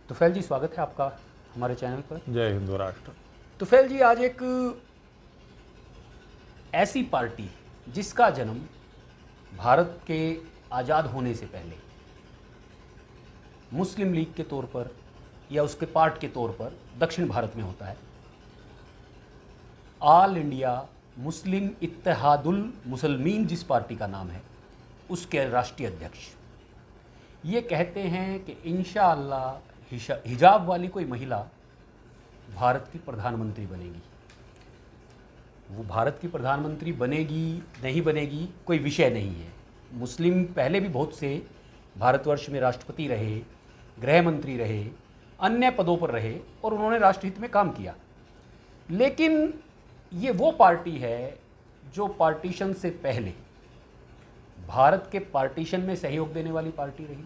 तुफैल जी, स्वागत है आपका हमारे चैनल पर। जय हिंद राष्ट्र। तुफैल जी, आज एक ऐसी पार्टी जिसका जन्म भारत के आज़ाद होने से पहले मुस्लिम लीग के तौर पर या उसके पार्ट के तौर पर दक्षिण भारत में होता है, all India Muslim Ittehadul Muslimeen जिस पार्टी का नाम है, उसके राष्ट्रीय अध्यक्ष ये कहते हैं कि इंशाअल्लाह हिजाब वाली कोई महिला भारत की प्रधानमंत्री बनेगी। वो भारत की प्रधानमंत्री बनेगी नहीं बनेगी कोई विषय नहीं है। मुस्लिम पहले भी बहुत से भारतवर्ष में राष्ट्रपति रहे, गृह मंत्री रहे, अन्य पदों पर रहे और उन्होंने राष्ट्रहित में काम किया। लेकिन ये वो पार्टी है जो पार्टीशन से पहले भारत के पार्टीशन में सहयोग देने वाली पार्टी रही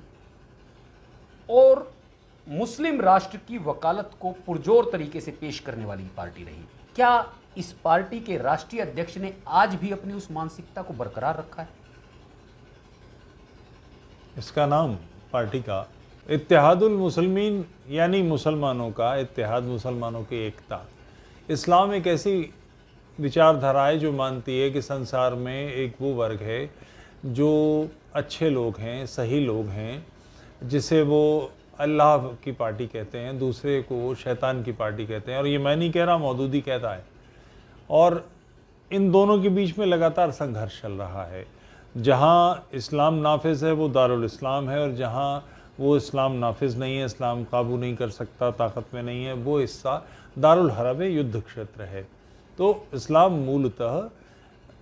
और मुस्लिम राष्ट्र की वकालत को पुरजोर तरीके से पेश करने वाली पार्टी रही। क्या इस पार्टी के राष्ट्रीय अध्यक्ष ने आज भी अपनी उस मानसिकता को बरकरार रखा है? इसका नाम पार्टी का इत्तेहादुल मुसलमीन यानी मुसलमानों का इत्तेहाद, मुसलमानों की एकता। इस्लाम एक ऐसी विचारधारा है जो मानती है कि संसार में एक वो वर्ग है जो अच्छे लोग हैं, सही लोग हैं, जिसे वो अल्लाह की पार्टी कहते हैं, दूसरे को शैतान की पार्टी कहते हैं। और ये मैं नहीं कह रहा, मौदूदी कहता है। और इन दोनों के बीच में लगातार संघर्ष चल रहा है। जहाँ इस्लाम नाफिज है वो दारुल इस्लाम है, और जहाँ वो इस्लाम नाफिज नहीं है, इस्लाम काबू नहीं कर सकता, ताकत में नहीं है, वो हिस्सा दारुल हरब है, युद्ध क्षेत्र है। तो इस्लाम मूलतः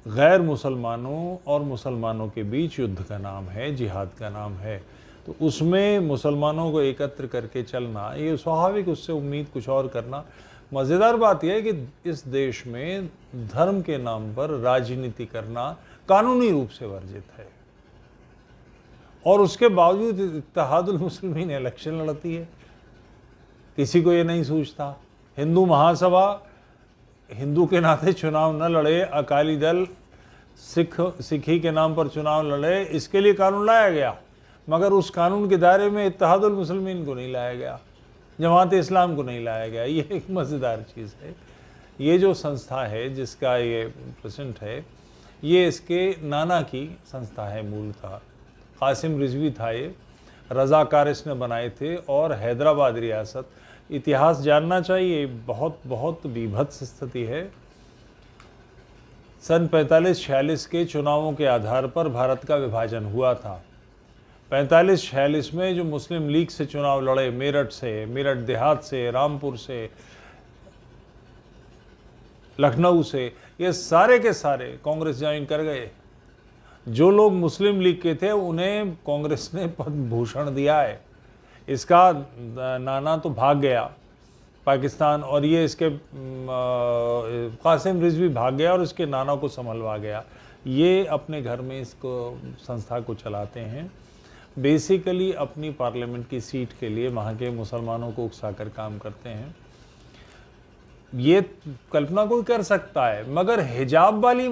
गैर मुसलमानों और मुसलमानों के बीच युद्ध का नाम है, जिहाद का नाम है। तो उसमें मुसलमानों को एकत्र करके चलना ये स्वाभाविक, उससे उम्मीद कुछ और करना। मज़ेदार बात यह है कि इस देश में धर्म के नाम पर राजनीति करना कानूनी रूप से वर्जित है, और उसके बावजूद इत्तेहादुल मुसलमीन इलेक्शन लड़ती है। किसी को ये नहीं सूझता। हिंदू महासभा हिंदू के नाते चुनाव न लड़े, अकाली दल सिखी के नाम पर चुनाव लड़े, इसके लिए कानून लाया गया, मगर उस कानून के दायरे में इत्तेहादुल मुसलमीन को नहीं लाया गया, जमात इस्लाम को नहीं लाया गया। ये एक मज़ेदार चीज़ है। ये जो संस्था है जिसका ये प्रेसिडेंट है, ये इसके नाना की संस्था है मूलतः। कासिम रिजवी था ये, रज़ाकार इसने बनाए थे, और हैदराबाद रियासत, इतिहास जानना चाहिए, बहुत बहुत बीभत्स स्थिति है। सन 45-46 के चुनावों के आधार पर भारत का विभाजन हुआ था। 45-46 में जो मुस्लिम लीग से चुनाव लड़े, मेरठ से, मेरठ देहात से, रामपुर से, लखनऊ से, ये सारे के सारे कांग्रेस ज्वाइन कर गए। जो लोग मुस्लिम लीग के थे उन्हें कांग्रेस ने पद्म भूषण दिया है। इसका नाना तो भाग गया पाकिस्तान, और ये इसके कासिम रिजवी भाग गया और इसके नाना को संभलवा गया। ये अपने घर में इसको संस्था को चलाते हैं, बेसिकली अपनी पार्लियामेंट की सीट के लिए वहाँ के मुसलमानों को उकसाकर काम करते हैं। ये कल्पना कोई कर सकता है, मगर हिजाब वाली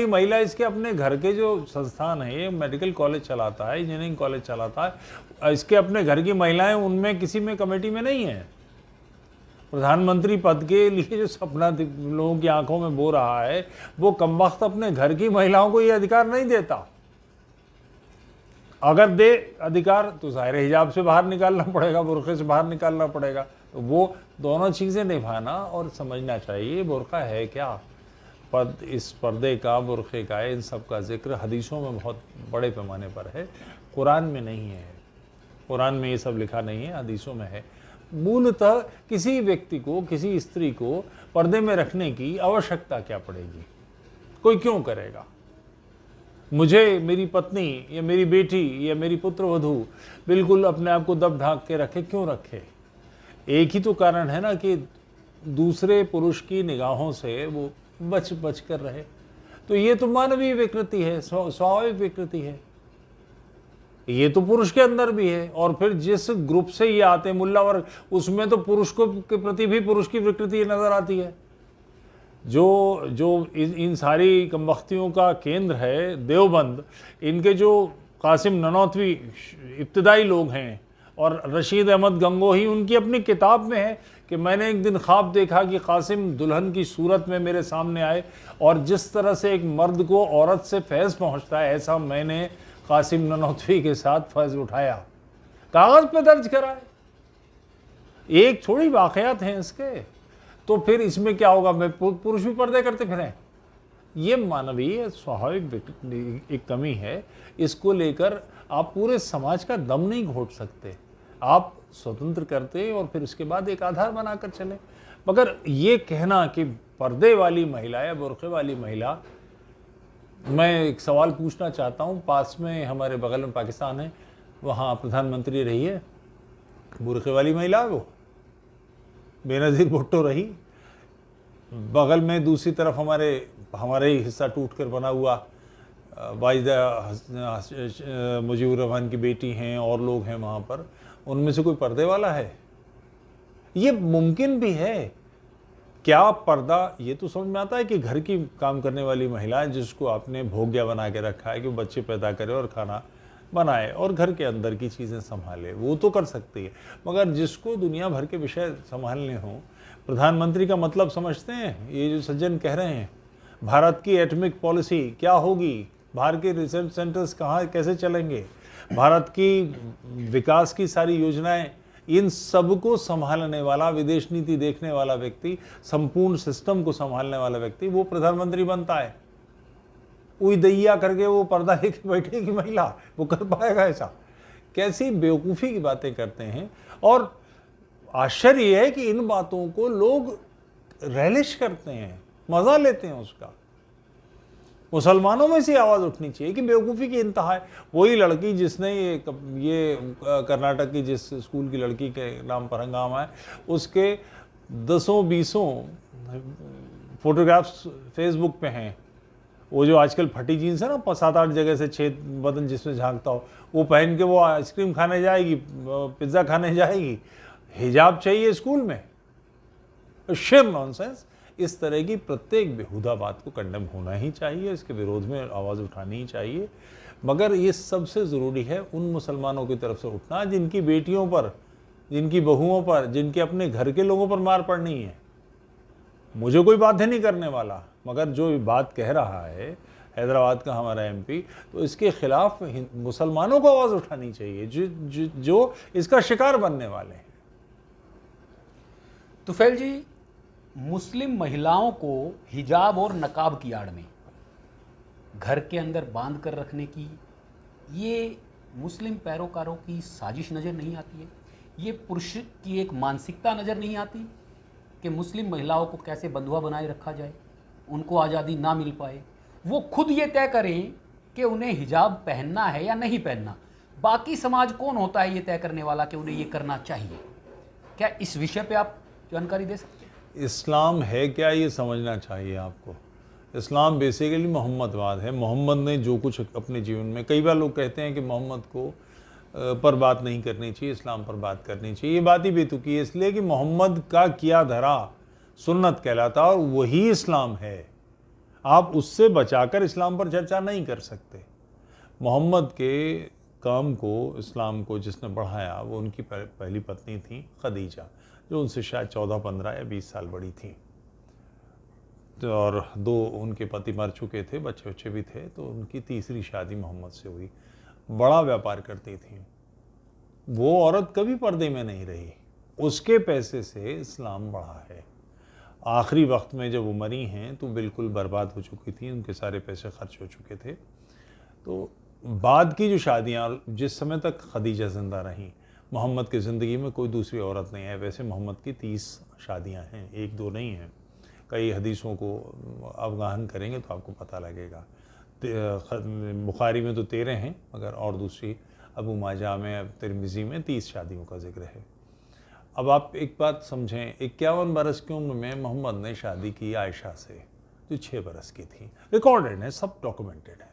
महिला इसके अपने घर के जो संस्थान है, ये मेडिकल कॉलेज चलाता है, इंजीनियरिंग कॉलेज चलाता है, इसके अपने घर की महिलाएं उनमें किसी में कमेटी में नहीं है। प्रधानमंत्री पद के लिए जो सपना लोगों की आंखों में बो रहा है, वो कमबख्त अपने घर की महिलाओं को ये अधिकार नहीं देता। अगर दे अधिकार तो ज़ाहिर हिजाब से बाहर निकालना पड़ेगा, बुर्क़े से बाहर निकालना पड़ेगा। तो वो दोनों चीज़ें निभाना और समझना चाहिए। बुर्क़ा है क्या, इस पर्दे का, बुर्क़े का, इन सब का जिक्र हदीसों में बहुत बड़े पैमाने पर है, कुरान में नहीं है। कुरान में ये सब लिखा नहीं है, हदीसों में है। मूलतः किसी व्यक्ति को, किसी स्त्री को पर्दे में रखने की आवश्यकता क्या पड़ेगी? कोई क्यों करेगा? मुझे मेरी पत्नी या मेरी बेटी या मेरी पुत्रवधू बिल्कुल अपने आप को दब ढांक के रखे, क्यों रखे? एक ही तो कारण है ना कि दूसरे पुरुष की निगाहों से वो बच कर रहे। तो ये तो मानवीय विकृति है, स्वाभाविक विकृति है। ये तो पुरुष के अंदर भी है। और फिर जिस ग्रुप से ये आते हैं मुल्ला वर्ग, उसमें तो पुरुष को के प्रति भी पुरुष की विकृति नजर आती है। जो इन सारी कमबख्तियों का केंद्र है देवबंद, इनके जो कासिम ननौतवी इब्तदाई लोग हैं, और रशीद अहमद गंगोही, उनकी अपनी किताब में है कि मैंने एक दिन ख्वाब देखा कि कासिम दुल्हन की सूरत में मेरे सामने आए, और जिस तरह से एक मर्द को औरत से फैज़ पहुंचता है, ऐसा मैंने कासिम ननौतवी के साथ फैज़ उठाया, कागज़ पे दर्ज कराए। एक थोड़ी वाक़यात हैं इसके, तो फिर इसमें क्या होगा, मैं पुरुष भी पर्दे करते फिरें? ये मानवीय स्वाभाविक एक कमी है। इसको लेकर आप पूरे समाज का दम नहीं घोट सकते। आप स्वतंत्र करते और फिर उसके बाद एक आधार बनाकर चले। मगर ये कहना कि पर्दे वाली महिला या बुर्क़े वाली महिला, मैं एक सवाल पूछना चाहता हूँ। पास में हमारे बगल में पाकिस्तान है, वहाँ प्रधानमंत्री रही है बुर्क़े वाली महिला, वो बेनज़ीर भुट्टो रही। बगल में दूसरी तरफ हमारे ही हिस्सा टूट कर बना हुआ वाजिदा मुजीबुर रहमान की बेटी हैं, और लोग हैं वहाँ पर, उनमें से कोई पर्दे वाला है? ये मुमकिन भी है क्या पर्दा? ये तो समझ में आता है कि घर की काम करने वाली महिला है, जिसको आपने भोग्या बना के रखा है कि वो बच्चे पैदा करे और खाना बनाए और घर के अंदर की चीज़ें संभाले, वो तो कर सकती है। मगर जिसको दुनिया भर के विषय संभालने हों, प्रधानमंत्री का मतलब समझते हैं? ये जो सज्जन कह रहे हैं भारत की एटॉमिक पॉलिसी क्या होगी, भारत के रिसर्च सेंटर्स कहाँ कैसे चलेंगे, भारत की विकास की सारी योजनाएं, इन सब को संभालने वाला, विदेश नीति देखने वाला व्यक्ति, संपूर्ण सिस्टम को संभालने वाला व्यक्ति, वो प्रधानमंत्री बनता है। उई दैया करके वो पर्दा लेके बैठेगी महिला, वो कर पाएगा ऐसा? कैसी बेवकूफ़ी की बातें करते हैं। और आश्चर्य यह है कि इन बातों को लोग रैलिश करते हैं, मज़ा लेते हैं उसका। मुसलमानों में से आवाज़ उठनी चाहिए कि बेवकूफ़ी की इंतहा है। वही लड़की जिसने ये कर्नाटक की जिस स्कूल की लड़की के नाम पर हंगामा है, उसके 10-20 फोटोग्राफ्स फेसबुक पे हैं। वो जो आजकल फटी जीन्स है ना, 7-8 जगह से 6 बटन जिसमें झांकता हो, वो पहन के वो आइसक्रीम खाने जाएगी, पिज़्ज़ा खाने जाएगी, हिजाब चाहिए स्कूल में। शेर नॉनसेंस। इस तरह की प्रत्येक बेहुदा बात को कंडेम होना ही चाहिए, इसके विरोध में आवाज़ उठानी ही चाहिए। मगर ये सबसे ज़रूरी है उन मुसलमानों की तरफ से उठना जिनकी बेटियों पर, जिनकी बहुओं पर, जिनके अपने घर के लोगों पर मार पड़नी है। मुझे कोई बाध्य नहीं करने वाला, मगर जो बात कह रहा है हैदराबाद का हमारा एमपी, तो इसके खिलाफ मुसलमानों को आवाज़ उठानी चाहिए जो इसका शिकार बनने वाले हैं। तुफैल जी, मुस्लिम महिलाओं को हिजाब और नकाब की आड़ में घर के अंदर बांध कर रखने की ये मुस्लिम पैरोकारों की साजिश नज़र नहीं आती है? ये पुरुष की एक मानसिकता नज़र नहीं आती कि मुस्लिम महिलाओं को कैसे बंधुआ बनाए रखा जाए, उनको आज़ादी ना मिल पाए, वो खुद ये तय करें कि उन्हें हिजाब पहनना है या नहीं पहनना? बाकी समाज कौन होता है ये तय करने वाला कि उन्हें ये करना चाहिए? क्या इस विषय पे आप जानकारी दे सकते हैं? इस्लाम है क्या, ये समझना चाहिए आपको। इस्लाम बेसिकली मोहम्मदवाद है। मोहम्मद ने जो कुछ अपने जीवन में, कई बार लोग कहते हैं कि मोहम्मद को पर बात नहीं करनी चाहिए, इस्लाम पर बात करनी चाहिए। ये बात ही बेतुकी है, इसलिए कि मोहम्मद का किया धरा सुन्नत कहलाता और वही इस्लाम है। आप उससे बचाकर इस्लाम पर चर्चा नहीं कर सकते। मोहम्मद के काम को, इस्लाम को जिसने बढ़ाया, वो उनकी पहली पत्नी थी खदीजा, जो उनसे शायद 14, 15 या 20 साल बड़ी थी। तो और 2 उनके पति मर चुके थे, बच्चे बच्चे भी थे, तो उनकी तीसरी शादी मोहम्मद से हुई। बड़ा व्यापार करती थी वो औरत, कभी पर्दे में नहीं रही। उसके पैसे से इस्लाम बढ़ा है। आखिरी वक्त में जब वो मरी हैं तो बिल्कुल बर्बाद हो चुकी थी, उनके सारे पैसे खर्च हो चुके थे। तो बाद की जो शादियाँ, जिस समय तक खदीजा ज़िंदा रहीं, मोहम्मद की ज़िंदगी में कोई दूसरी औरत नहीं है। वैसे मोहम्मद की 30 शादियाँ हैं, 1-2 नहीं हैं। कई हदीसों को अवगाहन करेंगे तो आपको पता लगेगा। बुखारी में तो 13 हैं, मगर और दूसरी अबू माजा में, तिरमिज़ी में 30 शादियों का जिक्र है। अब आप एक बात समझें, 51 बरस की उम्र में मोहम्मद ने शादी की आयशा से, जो 6 बरस की थी। रिकॉर्डेड है, सब डॉक्यूमेंटेड है।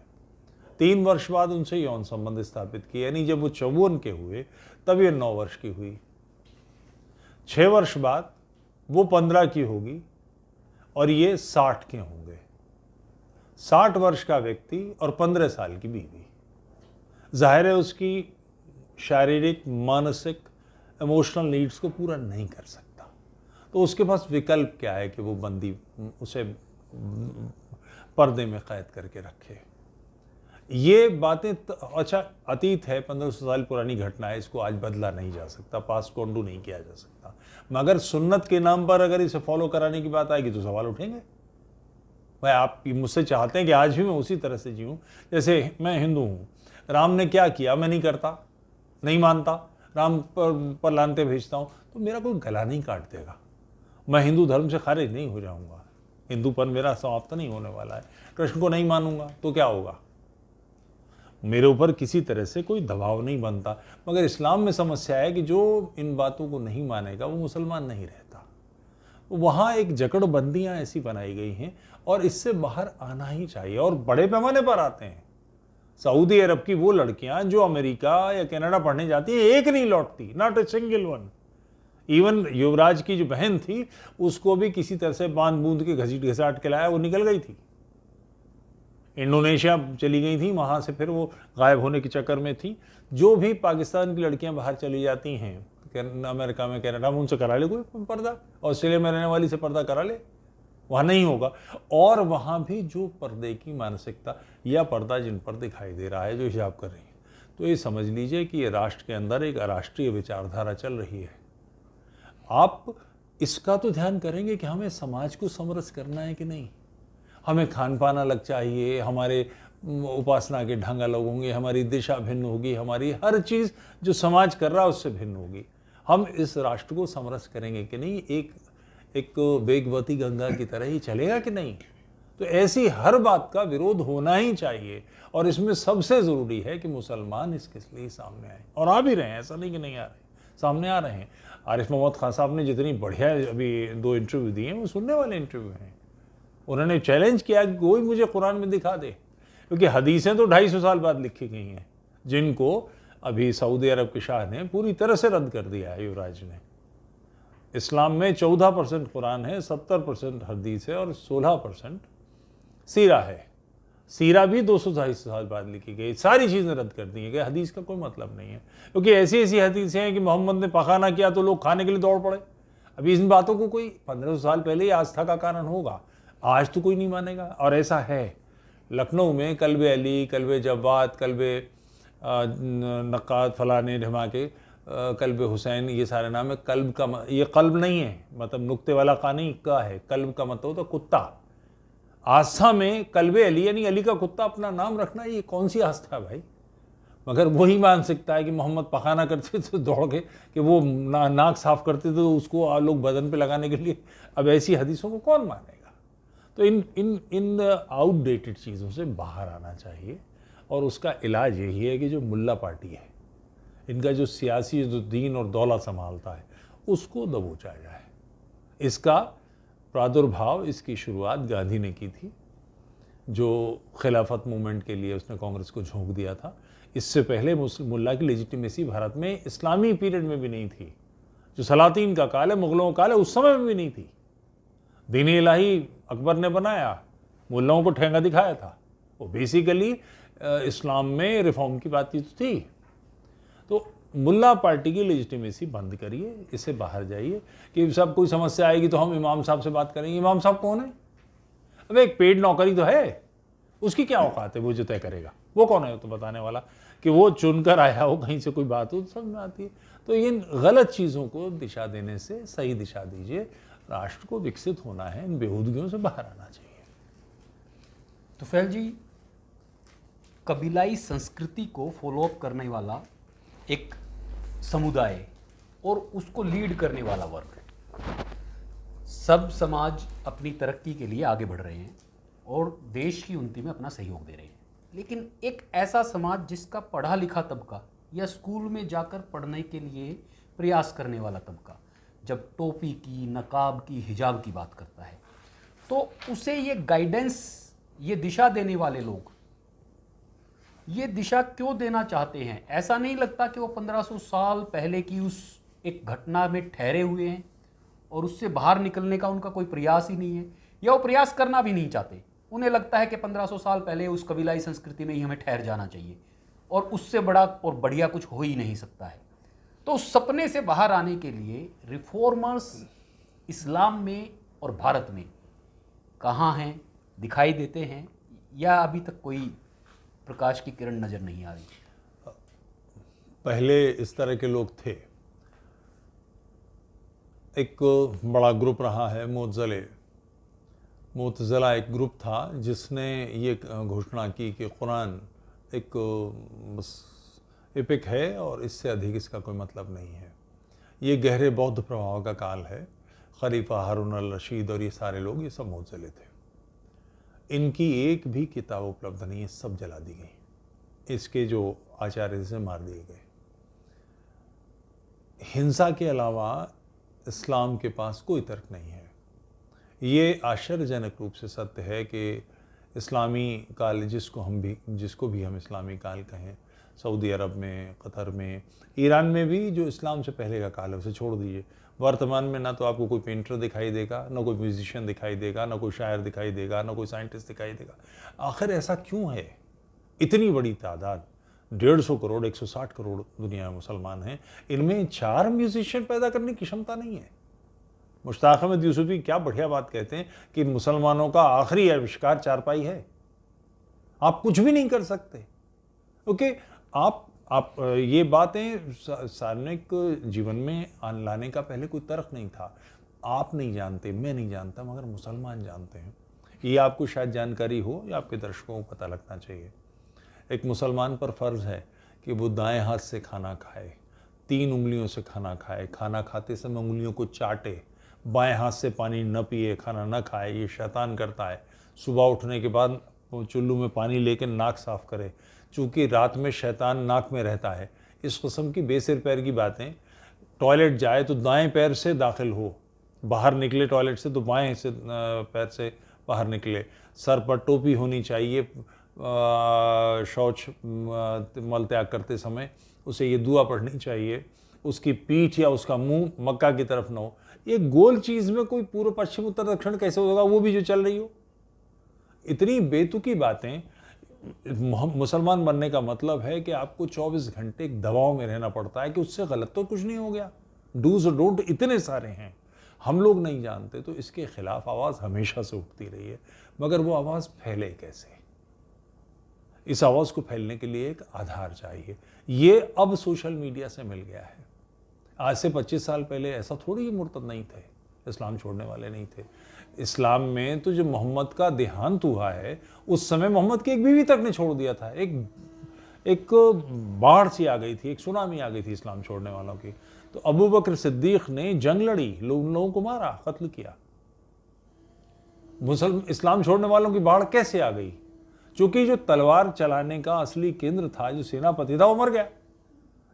3 वर्ष बाद उनसे यौन संबंध स्थापित किए, यानी जब वो 54 के हुए तब ये 9 वर्ष की हुई। 6 वर्ष बाद वो 15 की होगी और ये 60 के होंगे। 60 वर्ष का व्यक्ति और 15 साल की बीवी। जाहिर है उसकी शारीरिक, मानसिक, इमोशनल नीड्स को पूरा नहीं कर सकता, तो उसके पास विकल्प क्या है कि वो बंदी उसे पर्दे में कैद करके रखे। ये बातें अच्छा अतीत है, 1500 साल पुरानी घटना है, इसको आज बदला नहीं जा सकता, पास्ट को अंडू नहीं किया जा सकता। मगर सुन्नत के नाम पर अगर इसे फॉलो कराने की बात आएगी तो सवाल उठेंगे। भाई आप मुझसे चाहते हैं कि आज भी मैं उसी तरह से जीऊँ, जैसे मैं हिंदू हूँ, राम ने क्या किया मैं नहीं करता, नहीं मानता, राम पर लानते भेजता हूँ, तो मेरा कोई गला नहीं काट देगा, मैं हिंदू धर्म से खारिज नहीं हो जाऊँगा, हिंदूपन मेरा समाप्त नहीं होने वाला है। कृष्ण को नहीं मानूंगा तो क्या होगा, मेरे ऊपर किसी तरह से कोई दबाव नहीं बनता। मगर इस्लाम में समस्या है कि जो इन बातों को नहीं मानेगा वो मुसलमान नहीं रहता। वहाँ एक जकड़बंदियाँ ऐसी बनाई गई हैं और इससे बाहर आना ही चाहिए, और बड़े पैमाने पर आते हैं। सऊदी अरब की वो लड़कियां जो अमेरिका या कनाडा पढ़ने जाती हैं, एक नहीं लौटती, not a single one. Even Yuvraj की जो बहन थी उसको भी किसी तरह से बांध बूंद के घसीट घसाट के लाया, वो निकल गई थी, इंडोनेशिया चली गई थी, वहाँ से फिर वो गायब होने के चक्कर में थी। जो भी पाकिस्तान की लड़कियां बाहर चली जाती हैं, अमेरिका में, कनाडा में, उनसे करा ले कोई पर्दा, ऑस्ट्रेलिया में रहने वाली से पर्दा करा ले, वहाँ नहीं होगा। और वहाँ भी जो पर्दे की मानसिकता या पर्दा जिन पर दिखाई दे रहा है, जो हिजाब कर रही है, तो ये समझ लीजिए कि ये राष्ट्र के अंदर एक अराष्ट्रीय विचारधारा चल रही है। आप इसका तो ध्यान करेंगे कि हमें समाज को समरस करना है कि नहीं, हमें खान पान अलग चाहिए, हमारे उपासना के ढंग अलग होंगे, हमारी दिशा भिन्न होगी, हमारी हर चीज़ जो समाज कर रहा है उससे भिन्न होगी। हम इस राष्ट्र को समरस करेंगे कि नहीं, एक वेगवती गंगा की तरह ही चलेगा कि नहीं। तो ऐसी हर बात का विरोध होना ही चाहिए, और इसमें सबसे ज़रूरी है कि मुसलमान इसके लिए सामने आए, और आ भी रहे हैं, ऐसा नहीं कि नहीं आ रहे, सामने आ रहे हैं। आरिफ मोहम्मद खान साहब ने जितनी बढ़िया अभी 2 इंटरव्यू दिए हैं वो सुनने वाले इंटरव्यू हैं। उन्होंने चैलेंज किया कि कोई मुझे कुरान में दिखा दे, क्योंकि हदीसें तो 250 साल बाद लिखी गई हैं, जिनको अभी सऊदी अरब के शाह ने पूरी तरह से रद्द कर दिया है, युवराज ने। इस्लाम में 14% कुरान है, 70% हदीस है और 16% सीरा है। सीरा भी 200-250 साल बाद लिखी गई, सारी चीज़ें रद्द कर दी गई, हदीस का कोई मतलब नहीं है, क्योंकि ऐसी ऐसी हदीसें हैं कि मोहम्मद ने पखाना किया तो लोग खाने के लिए दौड़ पड़े। अभी इन बातों को कोई 1500 साल पहले ही आस्था का कारण होगा, आज तो कोई नहीं मानेगा। और ऐसा है, लखनऊ में कल्ब अली, कल्ब जवाद, कल्ब नक्कात, फलाने ढमाके, कल्ब हुसैन, ये सारे नाम है। कल्ब का ये कल्ब नहीं है, मतलब नुक्ते वाला का नहीं, का है। कल्ब का मतलब होता कुत्ता। आस्था में कल्ब अली यानी अली का कुत्ता अपना नाम रखना, ये कौन सी आस्था है भाई। मगर वही मानसिकता है कि मोहम्मद पखाना करते थे दौड़ के, कि वो नाक साफ करते थे तो उसको लोग बदन पे लगाने के लिए। अब ऐसी हदीसों को कौन मानेगा। तो इन आउटडेटेड चीज़ों से बाहर आना चाहिए, और उसका इलाज यही है कि जो मुल्ला पार्टी है, इनका जो सियासी जो दीन और दौलत संभालता है, उसको दबोचा जाए। इसका प्रादुर्भाव, इसकी शुरुआत गांधी ने की थी, जो खिलाफत मूवमेंट के लिए उसने कांग्रेस को झोंक दिया था। इससे पहले मुल्ला की लेजिटिमेसी भारत में इस्लामी पीरियड में भी नहीं थी, जो सलातीन का काल है, मुगलों का काल है, उस समय में भी नहीं थी। दीन इलाही अकबर ने बनाया, मुल्लाओं को ठेंगा दिखाया था, वो बेसिकली इस्लाम में रिफॉर्म की बात तो थी। तो मुल्ला पार्टी की लेजिटिमेसी बंद करिए, इससे बाहर जाइए। कि सब कोई समस्या आएगी तो हम इमाम साहब से बात करेंगे। इमाम साहब कौन है? अब एक पेड नौकरी तो है, उसकी क्या औकात है वो जो तय करेगा? वो कौन है तो बताने वाला कि वो चुनकर आया हो, कहीं से कोई बात हो तो समझ में आती है। तो इन गलत चीज़ों को दिशा देने से सही दिशा दीजिए। राष्ट्र को विकसित होना है, इन बेहूदगियों से बाहर आना चाहिए। तुफैल जी, कबीलाई संस्कृति को फॉलोअप करने वाला एक समुदाय और उसको लीड करने वाला वर्ग, सब समाज अपनी तरक्की के लिए आगे बढ़ रहे हैं और देश की उन्नति में अपना सहयोग दे रहे हैं। लेकिन एक ऐसा समाज जिसका पढ़ा लिखा तबका या स्कूल में जाकर पढ़ने के लिए प्रयास करने वाला तबका जब टोपी की, नकाब की, हिजाब की बात करता है, तो उसे ये गाइडेंस, ये दिशा देने वाले लोग ये दिशा क्यों देना चाहते हैं? ऐसा नहीं लगता कि वो 1500 साल पहले की उस एक घटना में ठहरे हुए हैं और उससे बाहर निकलने का उनका कोई प्रयास ही नहीं है, या वो प्रयास करना भी नहीं चाहते? उन्हें लगता है कि 1500 साल पहले उस कबीलाई संस्कृति में ही हमें ठहर जाना चाहिए और उससे बड़ा और बढ़िया कुछ हो ही नहीं सकता है। तो उस सपने से बाहर आने के लिए रिफॉर्मर्स इस्लाम में और भारत में कहाँ हैं, दिखाई देते हैं, या अभी तक कोई प्रकाश की किरण नज़र नहीं आ रही? पहले इस तरह के लोग थे। एक बड़ा ग्रुप रहा है मुतज़िला एक ग्रुप था जिसने ये घोषणा की कि कुरान एक एपिक है और इससे अधिक इसका कोई मतलब नहीं है। ये गहरे बौद्ध प्रभाव का काल है। खलीफा हारून अल रशीद और ये सारे लोग, ये सब मुतज़िले थे। इनकी एक भी किताब उपलब्ध नहीं है, सब जला दी गई। इसके जो आचार्य से मार दिए गए। हिंसा के अलावा इस्लाम के पास कोई तर्क नहीं है। ये आश्चर्यजनक रूप से सत्य है कि इस्लामी काल जिसको भी हम इस्लामी काल कहें, सऊदी अरब में, कतर में, ईरान में भी जो इस्लाम से पहले का काल है उसे छोड़ दीजिए। वर्तमान में ना तो आपको कोई पेंटर दिखाई देगा, ना कोई म्यूजिशियन दिखाई देगा, ना कोई शायर दिखाई देगा, ना कोई साइंटिस्ट दिखाई देगा। आखिर ऐसा क्यों है? इतनी बड़ी तादाद, 150 करोड़ 160 करोड़ दुनिया में मुसलमान हैं, इनमें 4 म्यूजिशियन पैदा करने की क्षमता नहीं है। मुश्ताक अहमद यूसुफी क्या बढ़िया बात कहते हैं कि मुसलमानों का आखिरी आविष्कार चारपाई है। आप कुछ भी नहीं कर सकते। ओके, आप ये बातें सार्वजनिक जीवन में लाने का पहले कोई तर्क नहीं था। आप नहीं जानते, मैं नहीं जानता, मगर मुसलमान जानते हैं। ये आपको शायद जानकारी हो या आपके दर्शकों को पता लगना चाहिए। एक मुसलमान पर फ़र्ज़ है कि वो दाएं हाथ से खाना खाए, 3 उंगलियों से खाना खाए, खाना खाते समय उंगलियों को चाटे, बाएं हाथ से पानी न पिए, खाना न खाए। ये शैतान करता है। सुबह उठने के बाद चुल्लू में पानी लेकर नाक साफ़ करे, चूँकि रात में शैतान नाक में रहता है। इस किस्म की बेसिर पैर की बातें। टॉयलेट जाए तो दाएं पैर से दाखिल हो, बाहर निकले टॉयलेट से तो बाएं से पैर से बाहर निकले। सर पर टोपी होनी चाहिए। शौच मल त्याग करते समय उसे ये दुआ पढ़नी चाहिए। उसकी पीठ या उसका मुंह मक्का की तरफ न हो। ये गोल चीज़ में कोई पूर्व पश्चिम उत्तर दक्षिण कैसे होगा, वो भी जो चल रही हो। इतनी बेतुकी बातें। मुसलमान बनने का मतलब है कि आपको 24 घंटे एक दबाव में रहना पड़ता है कि उससे गलत तो कुछ नहीं हो गया। डूज और डोंट इतने सारे हैं, हम लोग नहीं जानते। तो इसके खिलाफ आवाज़ हमेशा से उठती रही है, मगर वो आवाज़ फैले कैसे? इस आवाज़ को फैलने के लिए एक आधार चाहिए। ये अब सोशल मीडिया से मिल गया है। आज से 25 साल पहले ऐसा थोड़ी ही मुर्तद नहीं थे, इस्लाम छोड़ने वाले नहीं थे। इस्लाम में तो जब मोहम्मद का देहांत हुआ है, उस समय मोहम्मद की एक बीवी तक ने छोड़ दिया था। एक बाढ़ सी आ गई थी, एक सुनामी आ गई थी इस्लाम छोड़ने वालों की। तो अबू बकर सिद्दीक ने जंग लड़ी, लोगों को मारा, कत्ल किया। इस्लाम छोड़ने वालों की बाढ़ कैसे आ गई? चूंकि जो तलवार चलाने का असली केंद्र था, जो सेनापति था, वो मर गया।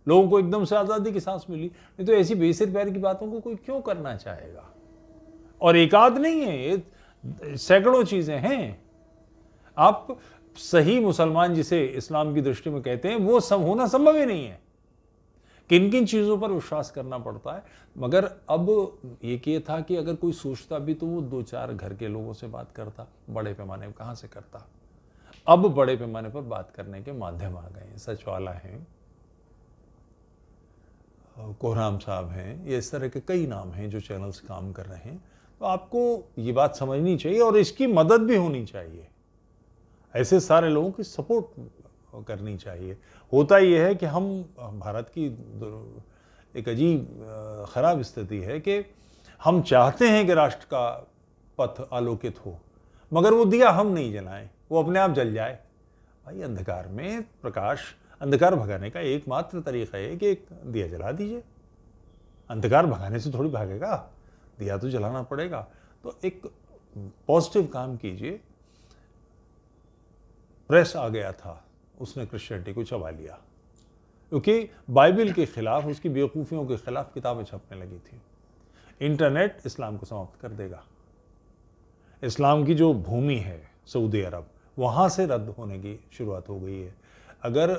लोगों को एकदम से आज़ादी की सांस मिली। नहीं तो ऐसी बेसिर पैर की बातों को कोई क्यों करना चाहेगा? और एक आध नहीं है, ये सैकड़ों चीज़ें हैं। आप सही मुसलमान जिसे इस्लाम की दृष्टि में कहते हैं, वो सब होना संभव ही नहीं है। किन किन चीज़ों पर विश्वास करना पड़ता है। मगर अब ये था कि अगर कोई सोचता भी तो वो 2-4 घर के लोगों से बात करता, बड़े पैमाने पर कहाँ से करता। अब बड़े पैमाने पर बात करने के माध्यम आ गए हैं। सच वाला है, कोहराम साहब हैं, ये इस तरह के कई नाम हैं जो चैनल्स काम कर रहे हैं। तो आपको ये बात समझनी चाहिए और इसकी मदद भी होनी चाहिए। ऐसे सारे लोगों की सपोर्ट करनी चाहिए। होता ये है कि हम भारत की एक अजीब ख़राब स्थिति है कि हम चाहते हैं कि राष्ट्र का पथ आलोकित हो, मगर वो दिया हम नहीं जलाएं, वो अपने आप जल जाए। भाई, अंधकार में प्रकाश, अंधकार भगाने का एकमात्र तरीका है कि एक दिया जला दीजिए। अंधकार भगाने से थोड़ी भागेगा, दिया तो जलाना पड़ेगा। तो एक पॉजिटिव काम कीजिए। प्रेस आ गया था, उसने क्रिश्चियनिटी को चबा लिया, क्योंकि बाइबल के खिलाफ, उसकी बेवकूफ़ियों के खिलाफ किताबें छपने लगी थी। इंटरनेट इस्लाम को समाप्त कर देगा। इस्लाम की जो भूमि है सऊदी अरब, वहाँ से रद्द होने की शुरुआत हो गई है। अगर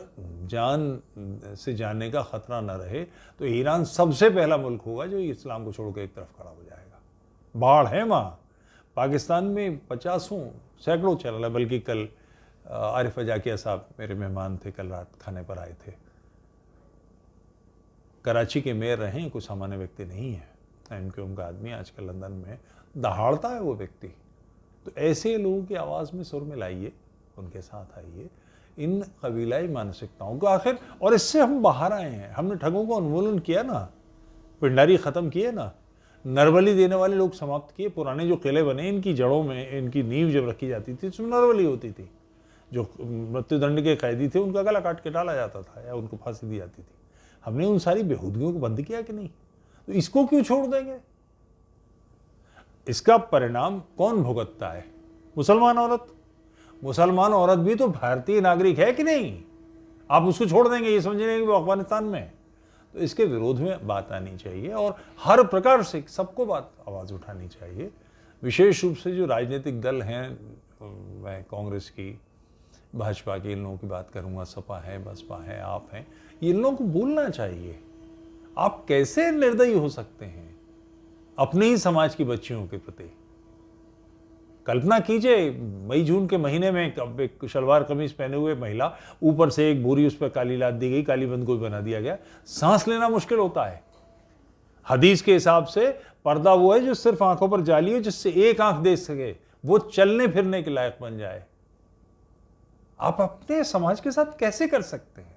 जान से जाने का ख़तरा न रहे तो ईरान सबसे पहला मुल्क होगा जो इस्लाम को छोड़ के एक तरफ खड़ा हो जाएगा। बाढ़ है वहाँ। पाकिस्तान में 50 सैकड़ों चल रहा है, बल्कि कल आरिफ अजाकिया साहब मेरे मेहमान थे, कल रात खाने पर आए थे। कराची के मेयर रहे, कोई सामान्य व्यक्ति नहीं है, एमक्यूएम का आदमी, आजकल लंदन में दहाड़ता है वो व्यक्ति। तो ऐसे लोगों की आवाज़ में सुर मिलाइए, उनके साथ आइए, इन कबीलाई मानसिकताओं को आखिर, और इससे हम बाहर आए हैं। हमने ठगों को उन्मूलन किया ना, पिंडारी ख़त्म किए ना, नरबली देने वाले लोग समाप्त किए। पुराने जो किले बने, इनकी जड़ों में इनकी नींव जब रखी जाती थी उसमें नरबली होती थी। जो मृत्युदंड के कैदी थे उनका गला काट के डाला जाता था या उनको फांसी दी जाती थी। हमने उन सारी बेहूदगियों को बंद किया कि नहीं? तो इसको क्यों छोड़ देंगे? इसका परिणाम कौन भुगतता है? मुसलमान औरत। मुसलमान औरत भी तो भारतीय नागरिक है कि नहीं? आप उसको छोड़ देंगे ये समझने कि वो अफगानिस्तान में है? तो इसके विरोध में बात आनी चाहिए और हर प्रकार से सबको आवाज़ उठानी चाहिए। विशेष रूप से जो राजनीतिक दल हैं, मैं कांग्रेस की, भाजपा की, इन लोगों की बात करूंगा, सपा है, बसपा है, आप हैं, ये इन लोगों को बोलना चाहिए। आप कैसे निर्दयी हो सकते हैं अपने ही समाज की बच्चियों के प्रति? कल्पना कीजिए, मई जून के महीने में एक शलवार कमीज पहने हुए महिला, ऊपर से एक बोरी उस पर काली लाद दी गई, काली बंद गोई बना दिया गया। सांस लेना मुश्किल होता है। हदीस के हिसाब से पर्दा वो है जो सिर्फ आंखों पर जाली हो, जिससे एक आंख देख सके, वो चलने फिरने के लायक बन जाए। आप अपने समाज के साथ कैसे कर सकते हैं?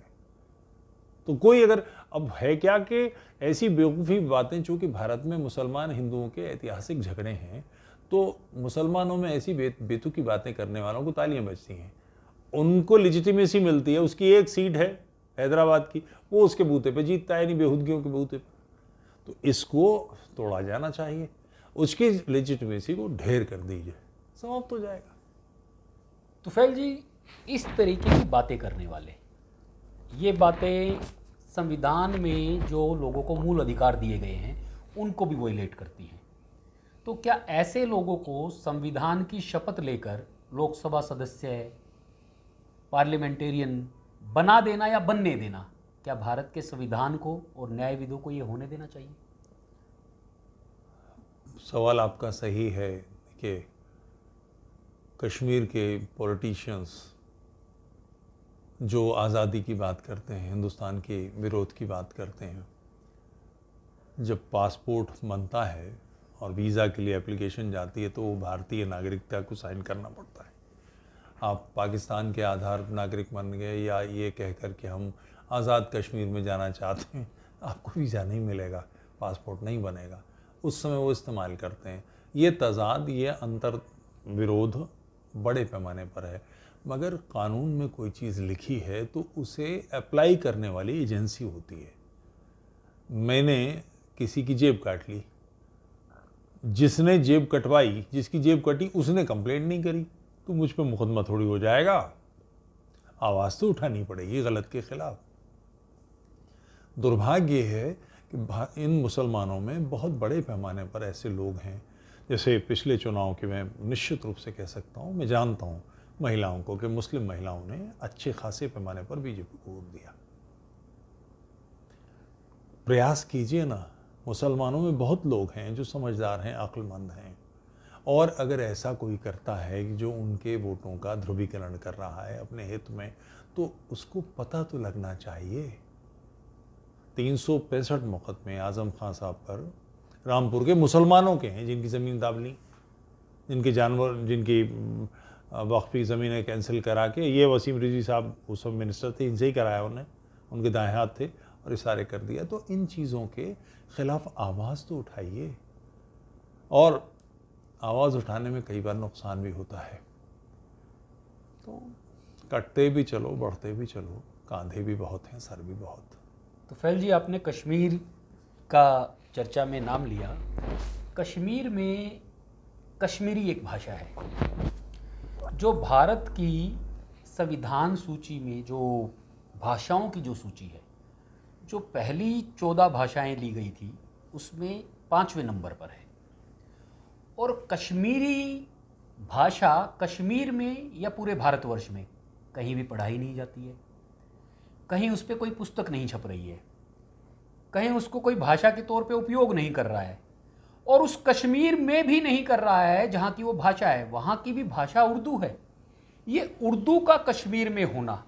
तो कोई अगर अब है क्या कि ऐसी बेवकूफ़ी बातें, चूंकि भारत में मुसलमान हिंदुओं के ऐतिहासिक झगड़े हैं, तो मुसलमानों में ऐसी बेतुकी बातें करने वालों को तालियां बजती हैं, उनको लिजिटिमेसी मिलती है। उसकी एक सीट है हैदराबाद की, वो उसके बूते पे जीतता है, नहीं बेहूदगियों के बूते पे। तो इसको तोड़ा जाना चाहिए, उसकी लेजिटिमेसी को ढेर कर दीजिए, समाप्त हो जाएगा। तुफैल जी, इस तरीके की बातें करने वाले, ये बातें संविधान में जो लोगों को मूल अधिकार दिए गए हैं उनको भी वोलेट करती हैं। तो क्या ऐसे लोगों को संविधान की शपथ लेकर लोकसभा सदस्य, पार्लियामेंटेरियन बना देना या बनने देना, क्या भारत के संविधान को और न्यायविदों को ये होने देना चाहिए? सवाल आपका सही है कि कश्मीर के पॉलिटिशियंस जो आज़ादी की बात करते हैं, हिंदुस्तान के विरोध की बात करते हैं, जब पासपोर्ट बनता है और वीज़ा के लिए एप्लीकेशन जाती है तो वो भारतीय नागरिकता को साइन करना पड़ता है। आप पाकिस्तान के आधार नागरिक बन गए या ये कहकर कि हम आज़ाद कश्मीर में जाना चाहते हैं, आपको वीज़ा नहीं मिलेगा, पासपोर्ट नहीं बनेगा। उस समय वो इस्तेमाल करते हैं। ये तज़ाद, ये अंतर विरोध बड़े पैमाने पर है। मगर कानून में कोई चीज़ लिखी है तो उसे अप्लाई करने वाली एजेंसी होती है। मैंने किसी की जेब काट ली, जिसने जेब कटवाई, जिसकी जेब कटी, उसने कंप्लेंट नहीं करी, तो मुझ पे मुकदमा थोड़ी हो जाएगा। आवाज़ तो उठानी पड़ेगी गलत के खिलाफ। दुर्भाग्य है कि इन मुसलमानों में बहुत बड़े पैमाने पर ऐसे लोग हैं, जैसे पिछले चुनाव के, मैं निश्चित रूप से कह सकता हूँ, मैं जानता हूँ महिलाओं को कि मुस्लिम महिलाओं ने अच्छे खासे पैमाने पर बीजेपी को वोट दिया। प्रयास कीजिए ना, मुसलमानों में बहुत लोग हैं जो समझदार हैं, अक्लमंद हैं, और अगर ऐसा कोई करता है कि जो उनके वोटों का ध्रुवीकरण कर रहा है अपने हित में, तो उसको पता तो लगना चाहिए। 365 मुकदमे आज़म खान साहब पर रामपुर के मुसलमानों के हैं, जिनकी ज़मीन दाब ली, जिनके जानवर, जिनकी वक्फी ज़मीनें कैंसिल करा के, ये वसीम रिजवी साहब उस सब मिनिस्टर थे, इनसे ही कराया उन्हें, उनके दाएं हाथ थे, और इशारे कर दिया। तो इन चीज़ों के खिलाफ आवाज़ तो उठाइए, और आवाज़ उठाने में कई बार नुकसान भी होता है। तो कटते भी चलो, बढ़ते भी चलो, कांधे भी बहुत हैं, सर भी बहुत। तो फैल जी, आपने कश्मीर का चर्चा में नाम लिया। कश्मीर में कश्मीरी एक भाषा है जो भारत की संविधान सूची में, जो भाषाओं की जो सूची है, जो पहली 14 भाषाएं ली गई थी उसमें 5वें नंबर पर है। और कश्मीरी भाषा कश्मीर में या पूरे भारतवर्ष में कहीं भी पढ़ाई नहीं जाती है, कहीं उस पर कोई पुस्तक नहीं छप रही है, कहीं उसको कोई भाषा के तौर पे उपयोग नहीं कर रहा है, और उस कश्मीर में भी नहीं कर रहा है जहाँ की वो भाषा है। वहाँ की भी भाषा उर्दू है, ये उर्दू का कश्मीर में होना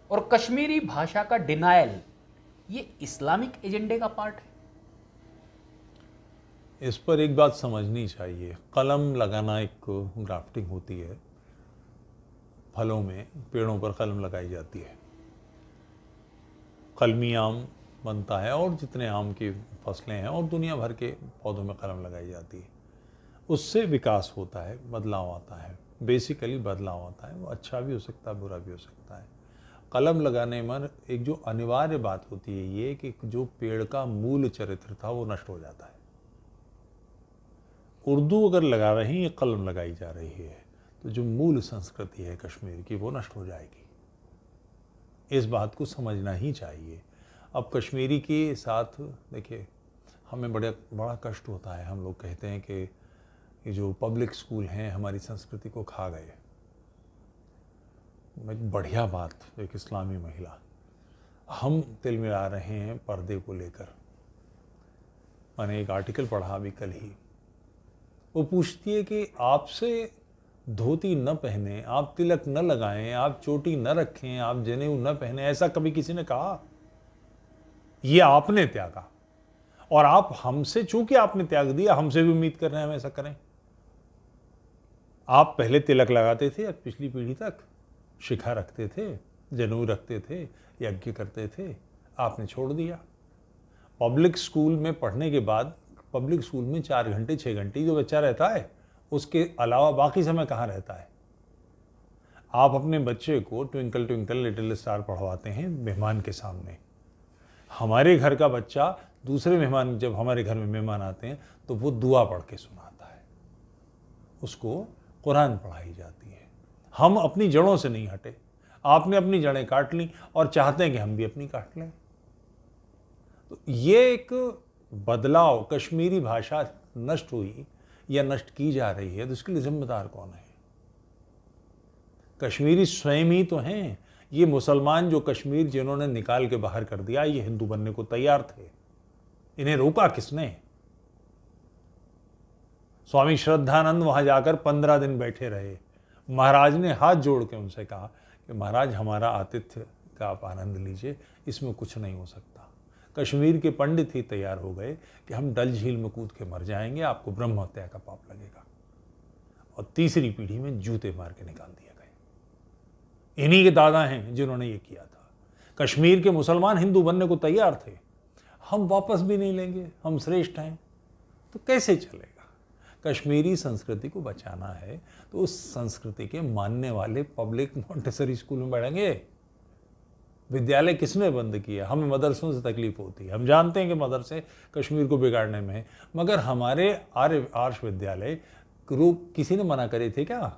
और कश्मीरी भाषा का डिनायल, ये इस्लामिक एजेंडे का पार्ट है? इस पर एक बात समझनी चाहिए, कलम लगाना एक ग्राफ्टिंग होती है, फलों में पेड़ों पर कलम लगाई जाती है, कलमी आम बनता है और जितने आम की फसलें हैं और दुनिया भर के पौधों में कलम लगाई जाती है। उससे विकास होता है, बदलाव आता है, बेसिकली बदलाव आता है। वो अच्छा भी हो सकता है, बुरा भी हो सकता है। कलम लगाने में एक जो अनिवार्य बात होती है ये कि जो पेड़ का मूल चरित्र था वो नष्ट हो जाता है। उर्दू अगर लगा रही है, कलम लगाई जा रही है, तो जो मूल संस्कृति है कश्मीर की वो नष्ट हो जाएगी। इस बात को समझना ही चाहिए। अब कश्मीरी के साथ देखिए, हमें बड़ा कष्ट होता है। हम लोग कहते हैं कि ये जो पब्लिक स्कूल हैं हमारी संस्कृति को खा गए। एक बढ़िया बात, एक इस्लामी महिला, हम तिल मिला रहे हैं पर्दे को लेकर। मैंने एक आर्टिकल पढ़ा अभी कल ही, वो पूछती है कि आपसे धोती न पहने, आप तिलक न लगाएं, आप चोटी न रखें, आप जनेऊ न पहने, ऐसा कभी किसी ने कहा? ये आपने त्यागा, और आप हमसे, चूंकि आपने त्याग दिया, हमसे भी उम्मीद कर रहे हैं हम ऐसा करें। आप पहले तिलक लगाते थे, पिछली पीढ़ी तक शिखा रखते थे, जनेऊ रखते थे, यज्ञ करते थे, आपने छोड़ दिया। पब्लिक स्कूल में पढ़ने के बाद, पब्लिक स्कूल में 4 घंटे 6 घंटे जो बच्चा रहता है, उसके अलावा बाकी समय कहाँ रहता है? आप अपने बच्चे को ट्विंकल ट्विंकल लिटिल स्टार पढ़वाते हैं मेहमान के सामने। हमारे घर का बच्चा दूसरे मेहमान, जब हमारे घर में मेहमान आते हैं तो वो दुआ पढ़ के सुनाता है, उसको कुरान पढ़ाई जाती है। हम अपनी जड़ों से नहीं हटे। आपने अपनी जड़ें काट ली और चाहते हैं कि हम भी अपनी काट लें। तो ये एक बदलाव, कश्मीरी भाषा नष्ट हुई या नष्ट की जा रही है, तो इसके लिए जिम्मेदार कौन है? कश्मीरी स्वयं ही तो हैं। ये मुसलमान जो कश्मीर जिन्होंने निकाल के बाहर कर दिया, ये हिंदू बनने को तैयार थे। इन्हें रोका किसने? स्वामी श्रद्धानंद वहां जाकर 15 दिन बैठे रहे। महाराज ने हाथ जोड़ के उनसे कहा कि महाराज, हमारा आतिथ्य का आप आनंद लीजिए, इसमें कुछ नहीं हो सकता। कश्मीर के पंडित ही तैयार हो गए कि हम डल झील में कूद के मर जाएंगे, आपको ब्रह्म हत्या का पाप लगेगा। और तीसरी पीढ़ी में जूते मार के निकाल दिए गए। इन्हीं के दादा हैं जिन्होंने ये किया था। कश्मीर के मुसलमान हिंदू बनने को तैयार थे। हम वापस भी नहीं लेंगे, हम श्रेष्ठ हैं, तो कैसे चलेगा? कश्मीरी संस्कृति को बचाना है तो उस संस्कृति के मानने वाले पब्लिक मॉन्टेसरी स्कूल में बढ़ेंगे। विद्यालय किसने बंद किया? हमें मदरसों से तकलीफ होती है, हम जानते हैं कि मदरसे कश्मीर को बिगाड़ने में है, मगर हमारे आर्ष विद्यालय किसी ने मना करे थे क्या?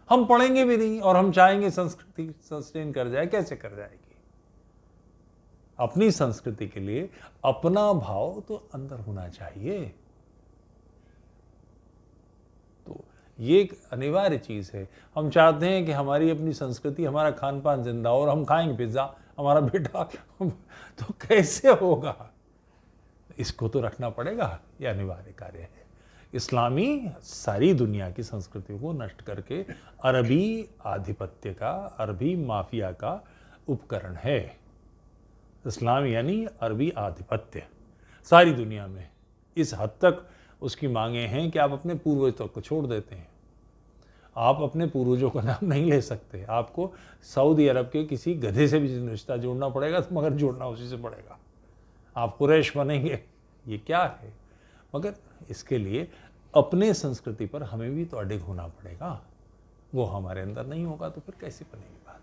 हम पढ़ेंगे भी नहीं और हम चाहेंगे संस्कृति सस्टेन कर जाए, कैसे कर जाएगी? अपनी संस्कृति के लिए अपना भाव तो अंदर होना चाहिए। तो ये एक अनिवार्य चीज है। हम चाहते हैं कि हमारी अपनी संस्कृति, हमारा खान पान जिंदा हो और हम खाएंगे पिज्जा, हमारा बेटा तो कैसे होगा? इसको तो रखना पड़ेगा, ये अनिवार्य कार्य है। इस्लामी सारी दुनिया की संस्कृति को नष्ट करके अरबी आधिपत्य का, अरबी माफिया का उपकरण है। इस्लाम यानी अरबी आधिपत्य सारी दुनिया में। इस हद तक उसकी मांगे हैं कि आप अपने पूर्वजों को छोड़ देते हैं। आप अपने पूर्वजों का नाम नहीं ले सकते। आपको सऊदी अरब के किसी गधे से भी रिश्ता जोड़ना पड़ेगा, तो मगर जोड़ना उसी से पड़ेगा। आप कुरैश बनेंगे, ये क्या है? मगर इसके लिए अपने संस्कृति पर हमें भी तो अडिग होना पड़ेगा। वो हमारे अंदर नहीं होगा तो फिर कैसे बनेगी बात?